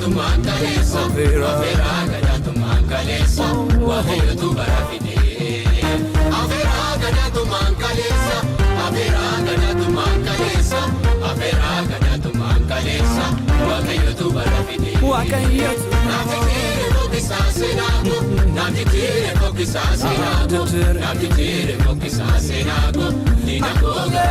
tu mangalesa, afera gada tu mangalesa, wahyo tu barafide. Afera gada tu mangalesa, afera gada tu mangalesa, afera gada tu mangalesa, wahyo tu barafide. Wahyo tu nafikiri mokisa senago, nafikiri mokisa senago, nafikiri mokisa senago, ninagoga.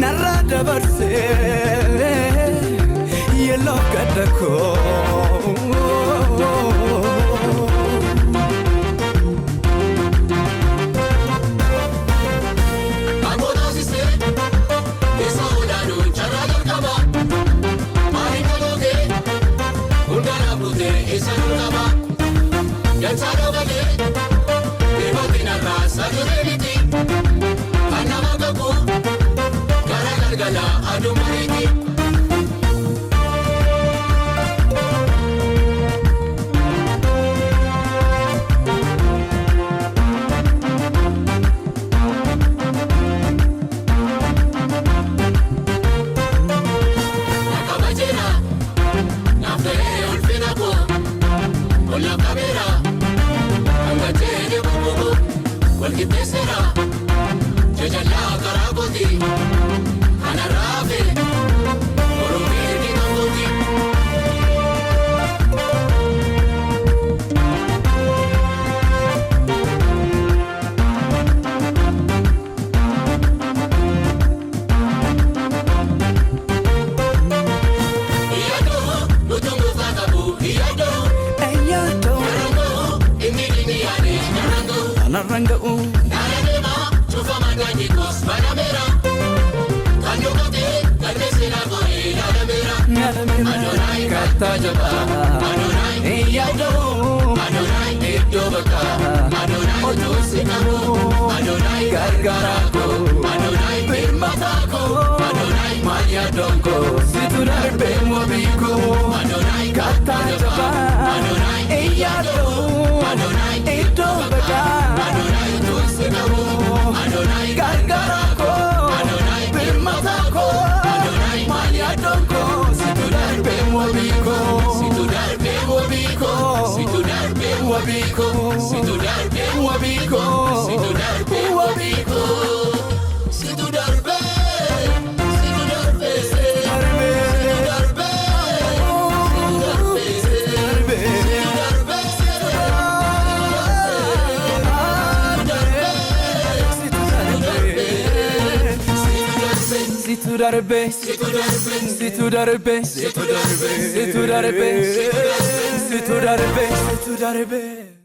Narada verse, yellow gadako. Narangau Naranema, chufa magani kos banamera. Kanyokate, kanesera gore naramera. Adonai kata jaba, Adonai eyado, Adonai edobaka, Adonai otosinamo, Adonai gargarako, Adonai birmatako, Adonai mayadonko, situdarbe mwabiko, Adonai kata jaba, Adonai eyado, Adonai edobaka. Si tu darbe